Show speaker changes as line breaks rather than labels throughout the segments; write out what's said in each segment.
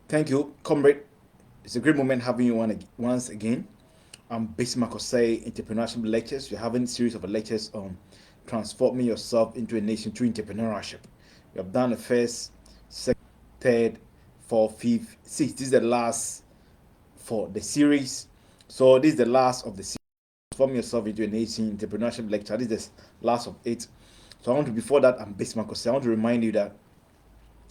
Thank you, comrade. It's a great moment having you once again. I'm based Makosei Entrepreneurship Lectures. We're having a series of lectures on transforming yourself into a nation through entrepreneurship. We have done the first, second, third, fourth, fifth, sixth. This is the last for the series. So this is the last of the series. Transform yourself into a nation entrepreneurship lecture. This is the last of it. So I want to before that I'm based Makosei. I want to remind you that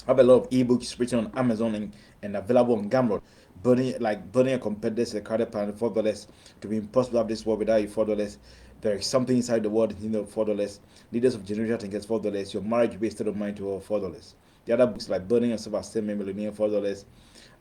I have a lot of ebooks written on Amazon and available on Gumroad. Building a competitors, a crowded planet, $4 to be impossible of this world without you $4. There is something inside the world, $4. Leaders of generation thinkers $4. Your marriage based state of mind to $4. The other books like Building Yourself as a Millionaire $4.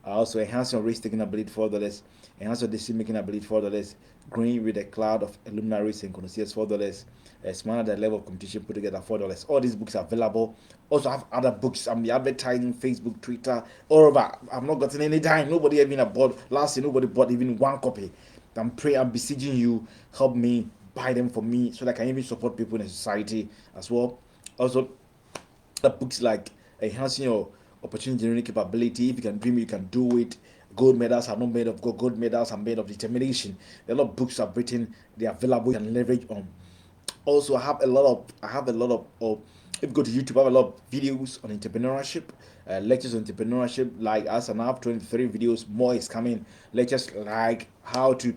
Also enhance your risk taking ability $4. Enhance your decision making ability $4. Growing with a cloud of luminaries and connoisseurs $4. Smart at the level of competition put together $4. All these books are available. Also I have other books. I'm the advertising Facebook, Twitter, all over. I've not gotten any time. Nobody even bought last year. Nobody bought even one copy. I'm beseeching you, help me buy them for me so that I can even support people in the society as well. Also, the books like enhancing your opportunity generating capability. If you can dream, you can do it. Gold medals are not made of gold. Gold medals are made of determination. There are a lot of books I've written. They're available. You can leverage on. Also, if you go to YouTube, I have a lot of videos on entrepreneurship, lectures on entrepreneurship. Like as and I have 23 videos more is coming. Lectures like how to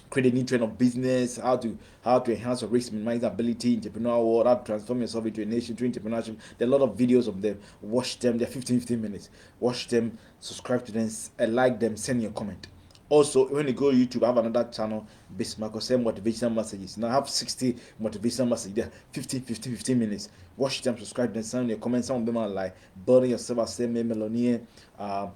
create a new trend of business, how to enhance your risk minimizing ability, entrepreneurial world, how to transform yourself into a nation through entrepreneurship. There are a lot of videos of them. Watch them. They're 15 minutes. Watch them, subscribe to them, like them, send your comment. Also, when you go to YouTube, I have another channel, Bismarck, same motivational messages. Now I have 60 motivational messages. They're 15 minutes. Watch them, subscribe them, send your comments. Some of them are like building yourself as a millionaire, uh,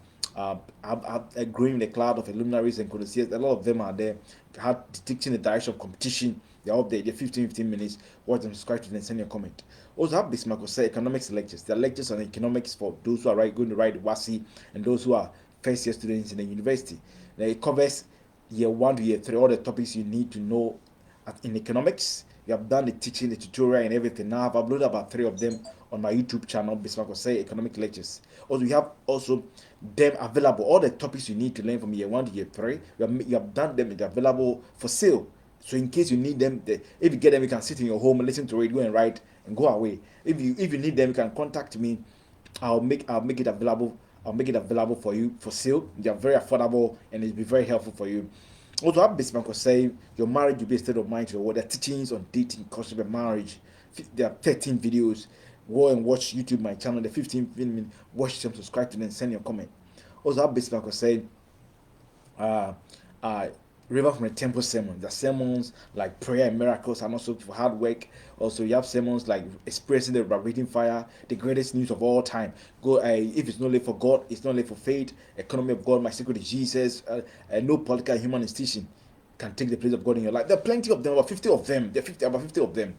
growing the cloud of luminaries and connoisseurs. A lot of them are there. How detecting the direction of competition. They're up there. They're 15 minutes. Watch them, subscribe to them, send your comment. Also, have Bismarck say economics lectures. There are lectures on economics for those who are going to write WASI and those who are first year students in the university. Now, it covers year 1 to year 3, all the topics you need to know in economics. You have done the teaching, the tutorial, and everything. Now I've uploaded about 3 of them on my YouTube channel, Bismarck say economic lectures. Also, we have also them available. All the topics you need to learn from year 1 to year 3, you have done them. They're available for sale. So in case you need them, if you get them, you can sit in your home, listen to it, go and write, and go away. If you need them, you can contact me. I'll make it available. I'll make it available for you for sale. They are very affordable and it'll be very helpful for you. Also, have Bismarck say your marriage will be a state of mind to your world. There are teachings on dating, courtship, and marriage. There are 13 videos. Go and watch YouTube, my channel. The 15 minutes. Watch them, subscribe to them, send your comment. Also, have Bismarck say uh, uh, River from the Temple sermons. The sermons like prayer and miracles and also for hard work. Also, you have sermons like expressing the vibrating fire, the greatest news of all time. Go, if it's not late for God, it's not late for faith. Economy of God, my secret is Jesus. No political human institution can take the place of God in your life. There are plenty of them, about 50 of them. There are about 50 of them.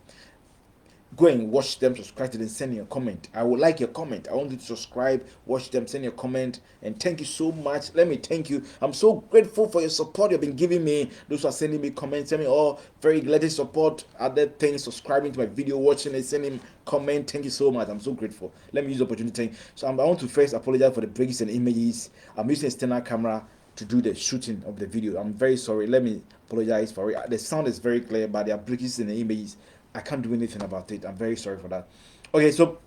Go and watch them, subscribe to them, send your comment. I would like your comment. I want you to subscribe, watch them, send your comment, and thank you so much. Let me thank you. I'm so grateful for your support you've been giving me. Those who are sending me comments, sending me all very glad support, other things, subscribing to my video, watching it, sending comment. Thank you so much. I'm so grateful. Let me use the opportunity. So I want to first apologize for the breaks and images. I'm using external camera to do the shooting of the video. I'm very sorry. Let me apologize for it. The sound is very clear, but there are breaks in the images. I can't do anything about it. I'm very sorry for that. Okay, so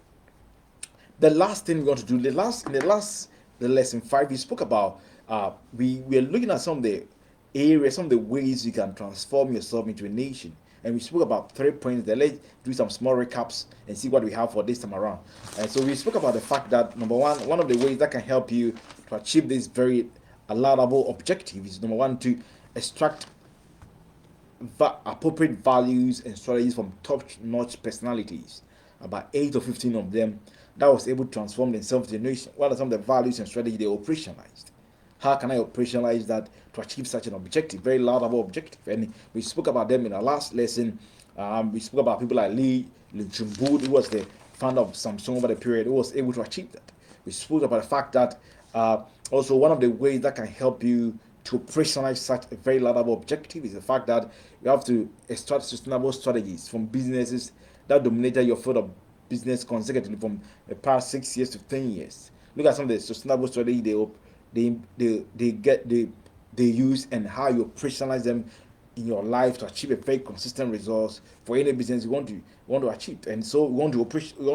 the last thing we're going to do, the lesson 5, we spoke about we are looking at some of the areas, some of the ways you can transform yourself into a nation. And we spoke about 3 points there. Let's do some small recaps and see what we have for this time around. And so we spoke about the fact that number one of the ways that can help you to achieve this very laudable objective is number one to extract appropriate values and strategies from top-notch personalities. About 8 or 15 of them that was able to transform themselves to the nation. What are some of the values and strategies they operationalized? How can I operationalize that to achieve such an objective, very laudable objective? And we spoke about them in our last lesson. We spoke about people like Lee Chumbu, who was the founder of Samsung over the period, who was able to achieve that. We spoke about the fact that also one of the ways that can help you to operationalize such a very laudable objective is the fact that you have to extract sustainable strategies from businesses that dominated your field of business consecutively from the past 6 years to 10 years. Look at some of the sustainable strategy they use, and how you operationalize them in your life to achieve a very consistent results for any business you want to achieve. And so you want to operate, you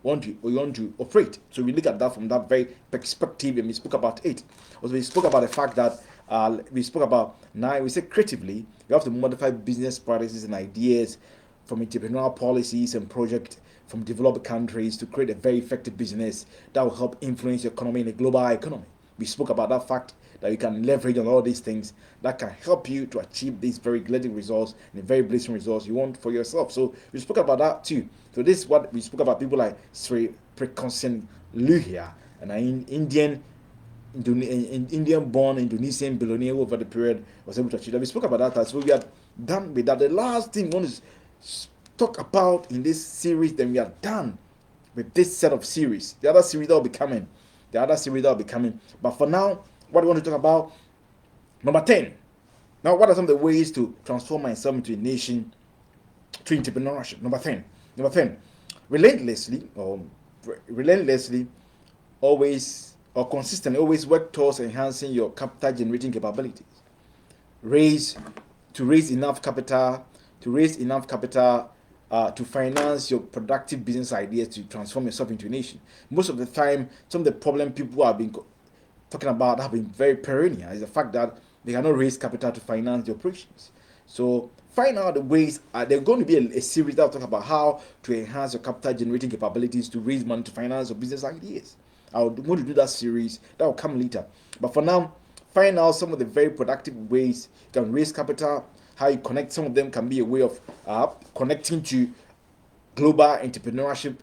want to operate. So we look at that from that very perspective, and we spoke about it. Also, we spoke about the fact that we spoke about now. We said creatively, you have to modify business practices and ideas from entrepreneurial policies and projects from developed countries to create a very effective business that will help influence your economy in a global economy. We spoke about that fact that you can leverage on all these things that can help you to achieve these very glowing results and the very blissful results you want for yourself. So we spoke about that too. So this is what we spoke about, people like Sri Prekonsen Luhia, and an Indian-born Indonesian billionaire over the period was able to achieve that. We spoke about that. So we are done with that. The last thing we want to talk about in this series, then we are done with this set of series. The other series that will be coming. But for now, what we want to talk about, number 10. Now, what are some of the ways to transform myself into a nation through entrepreneurship? Number 10. Relentlessly, always, or consistently, always work towards enhancing your capital generating capabilities. Raise enough capital to finance your productive business ideas to transform yourself into a nation. Most of the time, some of the problem people have been talking about have been very perennial is the fact that they cannot raise capital to finance the operations. So find out the ways. There's going to be a series that will talk about how to enhance your capital generating capabilities to raise money to finance your business ideas. I'm going to do that series. That will come later. But for now, find out some of the very productive ways you can raise capital, how you connect. Some of them can be a way of connecting to global entrepreneurship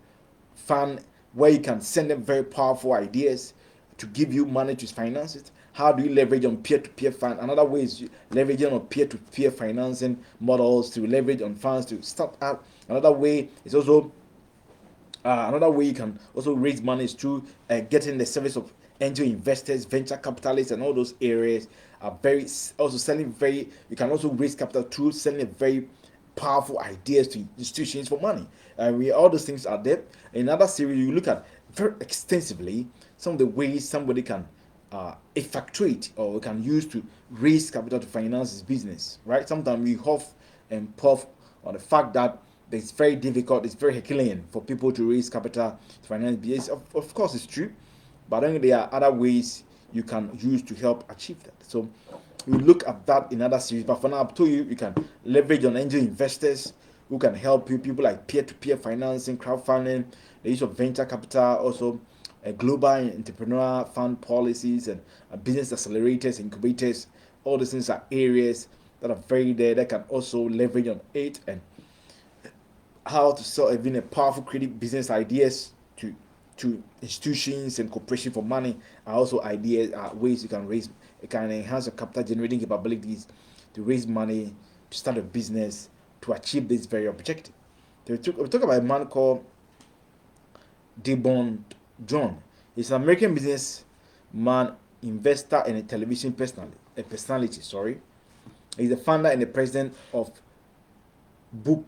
fund, where you can send them very powerful ideas to give you money to finance it. How do you leverage on peer-to-peer fund? Another way is leveraging on peer-to-peer financing models to leverage on funds to start up. Another way is also another way you can also raise money is through getting the service of angel investors, venture capitalists, and all those areas are very also selling very. You can also raise capital through selling very powerful ideas to institutions for money. All those things are there. In another series, you look at very extensively some of the ways somebody can effectuate or can use to raise capital to finance his business. Right? Sometimes we huff and puff on the fact that it's very difficult, it's very Herculean for people to raise capital to finance business. Of course, it's true, but I think there are other ways you can use to help achieve that. So we look at that in other series. But for now, I've told you, you can leverage on angel investors who can help you, people like peer-to-peer financing, crowdfunding, the use of venture capital, also global entrepreneur fund policies and business accelerators, incubators. All these things are areas that are very there that can also leverage on it, and how to sell even a powerful creative business ideas to institutions and corporations for money are also ideas, ways you can enhance your capital generating capabilities to raise money to start a business to achieve this very objective. We talk about a man called Debon John. He's an American businessman, investor, and a television personality. He's the founder and the president of Fubu.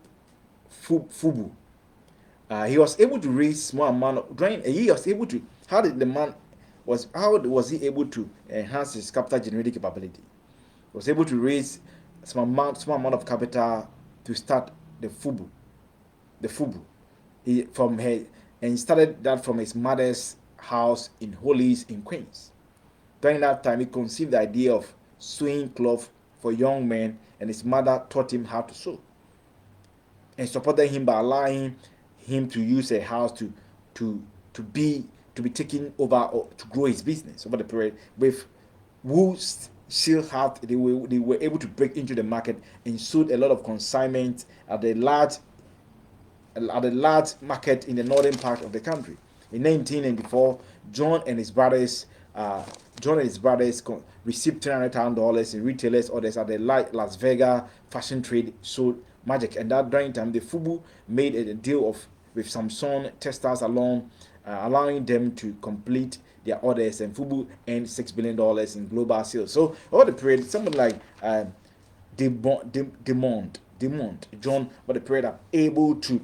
He was able to raise small amount he was able to. How was he able to enhance his capital generating capability? He was able to raise small amount of capital to start the Fubu. He started that from his mother's house in Hollis in Queens. During that time, he conceived the idea of sewing cloth for young men, and his mother taught him how to sew and supported him by allowing him to use a house to be taken over or to grow his business over the period. With Wool's Shield Hat, they were able to break into the market and sold a lot of consignment at the large market in the northern part of the country. In 1994, John and his brothers received $300,000 in retailers orders at the Las Vegas fashion trade show Magic, and that during time the Fubu made a deal with Samsung Textiles alone, allowing them to complete their orders, and Fubu earned $6 billion in global sales. So over the period, someone like Demond John, over the period, are able to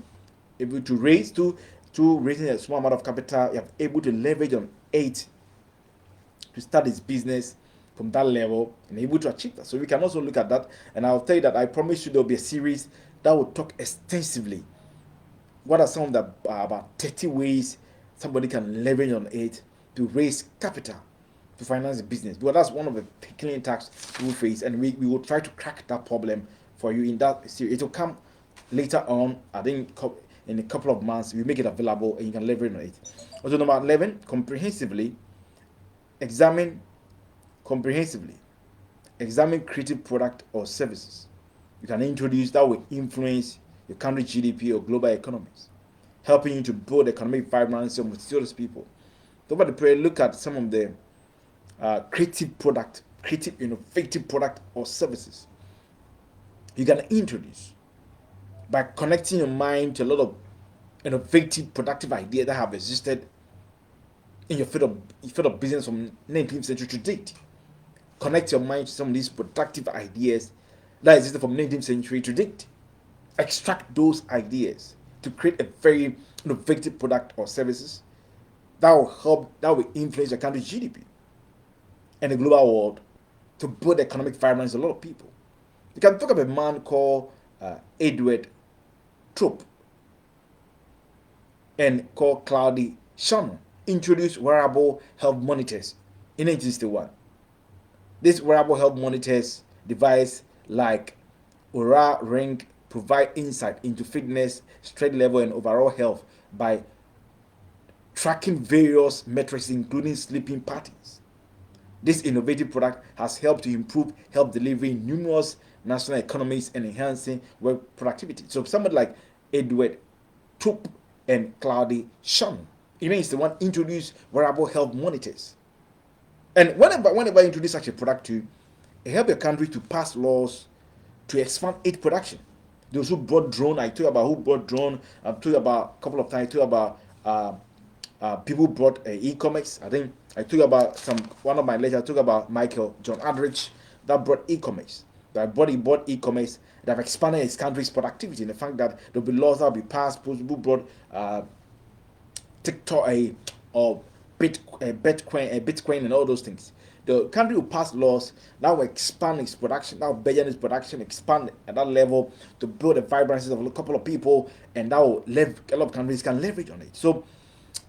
raise to through raising a small amount of capital, you're able to leverage on it to start his business from that level and able to achieve that. So we can also look at that. And I'll tell you that I promise you there'll be a series that will talk extensively. What are some of the about 30 ways somebody can leverage on it to raise capital to finance the business? Because that's one of the killing tasks we face, and we will try to crack that problem for you in that series. It will come later on. I think in a couple of months we make it available and you can leverage on it. Also, number 11, examine comprehensively examine creative product or services you can introduce that will influence your country's GDP or global economies, helping you to build economic vibrancy among those people. Over the period, look at some of the creative innovative product or services you can introduce by connecting your mind to a lot of innovative, productive ideas that have existed in your field of business from 19th century to date. Connect your mind to some of these productive ideas that existed from 19th century to date. Extract those ideas to create a very innovative product or services that will influence your country's GDP and the global world to build economic vibrancy in a lot of people. You can talk of a man called Edward Thorp and called Claude Shannon introduced wearable health monitors in 1961. This wearable health monitors device like Oura Ring provide insight into fitness, stress level, and overall health by tracking various metrics including sleeping patterns. This innovative product has helped to improve health delivery in numerous national economies and enhancing work productivity. So somebody like Edward Thorp and Claude Shannon, the one introduced wearable health monitors. And whenever you introduce such a product to, it help your country to pass laws to expand its production. Those who brought drone, I told you about who brought drone. I've told you about a couple of times. I told you about people who brought e-commerce. I think I told you about one of my lectures. I told you about Michael John Aldrich that brought e-commerce. That brought e-commerce that have expanded his country's productivity. And the fact that there'll be laws that will be passed. People brought TikTok or Bitcoin and all those things. The country will pass laws that will expand its production, that will better its production, expand at that level to build the vibrancy of a couple of people, and that will a lot of countries can leverage on it. So,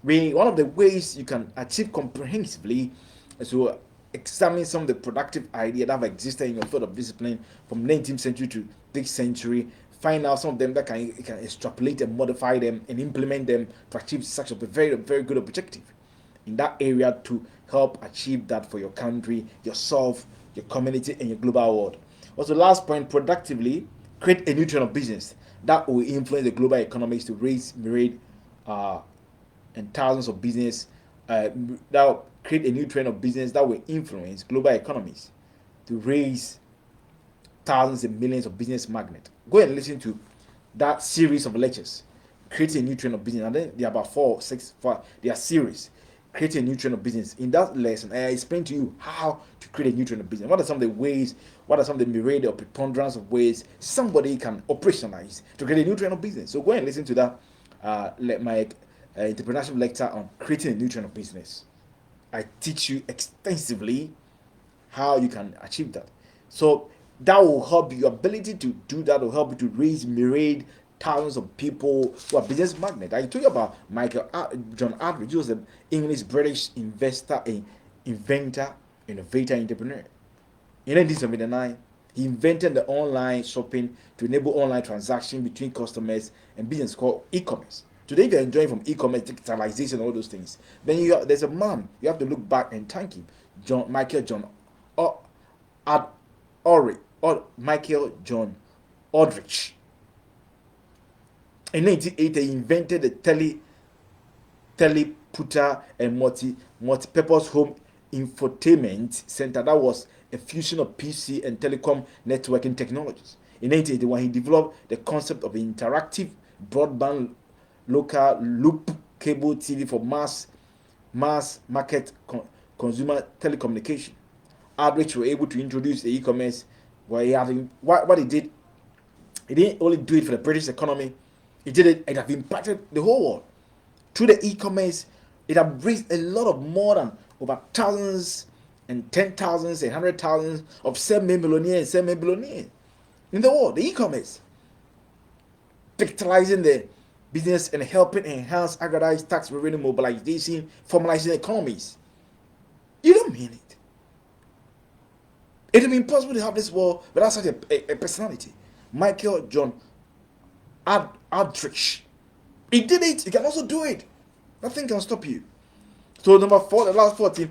one of the ways you can achieve comprehensively is to examine some of the productive ideas that have existed in your field of discipline from 19th century to this century. Find out some of them that can extrapolate and modify them and implement them to achieve such a very, very good objective in that area to help achieve that for your country, yourself, your community, and your global world. Also, last point, productively create a new trend of business that will influence the global economies to raise myriad and thousands of business. That will create a new trend of business that will influence global economies to raise thousands and millions of business magnets. Go and listen to that series of lectures. Create a new trend of business. And then there are about 4 or 6. They are series. Create a new trend of business. In that lesson, I explain to you how to create a new trend of business. What are some of the ways? What are some of the myriad or preponderance of ways somebody can operationalize to create a new trend of business? So go and listen to that. My entrepreneurship lecture on creating a new trend of business. I teach you extensively how you can achieve that. So that will help your ability to do that. Will help you to raise myriad thousands of people who are business magnates. I told you about Michael John Aldrich. He was an English British inventor, innovator, entrepreneur. In 1979, he invented the online shopping to enable online transaction between customers and business called e-commerce. Today, if you're enjoying from e-commerce, digitalization, all those things, then there's a man you have to look back and thank him, Michael John Aldrich. In 1980, he invented the teleputer and multi-purpose home infotainment center that was a fusion of PC and telecom networking technologies. In 1981, he developed the concept of interactive broadband local loop cable TV for mass market consumer telecommunication. Aldrich were able to introduce the e-commerce where he had what he did. He didn't only do it for the British economy. He did it and have impacted the whole world. Through the e-commerce, it has raised a lot of more than over thousands and 10,000s and 100,000s of semi-millionaires and semi-billionaires in the world. The e-commerce, digitalizing the business and helping enhance aggregate tax revenue mobilization, formalizing economies. You don't mean it. It would be impossible to have this world without such a personality. Michael John Aldrich. He did it. He can also do it. Nothing can stop you. So number 4, the last 14,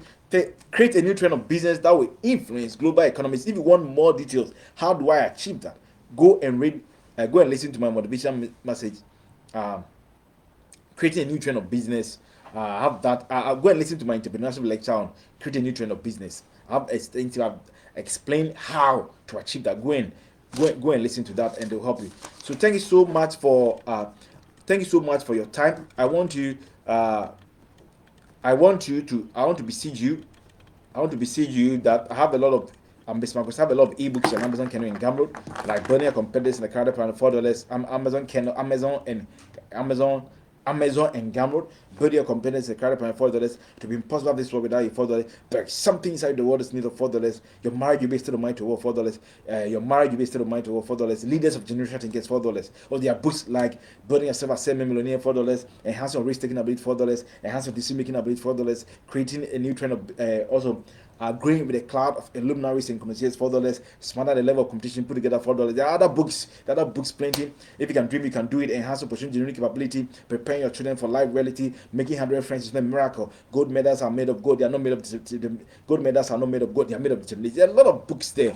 create a new trend of business that will influence global economies. If you want more details, how do I achieve that? Go and read, go and listen to my motivation message. Creating a new trend of business. Have that. I'll go and listen to my entrepreneurship lecture on creating a new trend of business. I've explained how to achieve that. Go and listen to that, and they'll help you. So thank you so much for your time. I want to beseech you. That I have a lot of Bismarck have a lot of ebooks on Amazon Kindle and Gumroad, like Billionaire Competitors in the Credit Plan $4. Amazon Kindle, Amazon and Gumroad. Build your competitors in the Credit Plan $4. To be impossible this work without your $4. There's something inside the world that's need of $4. Your marriage will be still of mind to work $4. Your marriage will be still of mind to work $4. Leaders of generation think it's $4. Or there are books like Building Yourself as Semi-Millionaire $4. Enhancing risk taking ability $4. Enhancing decision making ability $4. Creating a new trend of also growing with a cloud of luminaries and connoisseurs $4. Smarter the level of competition put together $4. There are other books plenty. If you can dream, you can do it. Enhance opportunity, generating capability, preparing your children for life reality, making 100 friends is not a miracle. Gold medals are made of gold. They are not made of gold medals are not made of gold. They are made of determination. There are a lot of books there.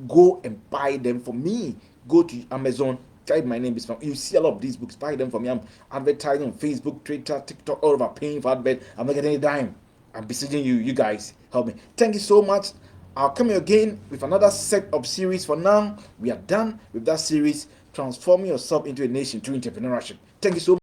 Go and buy them for me. Go to Amazon. Type my name is from. You see a lot of these books. Buy them for me. I'm advertising on Facebook, Twitter, TikTok, all over, paying for advert. I'm not getting a dime. I'm beseeching you guys, help me. Thank you so much. I'll come here again with another set of series. For now, we are done with that series, transforming yourself into a nation through entrepreneurship. Thank you so much.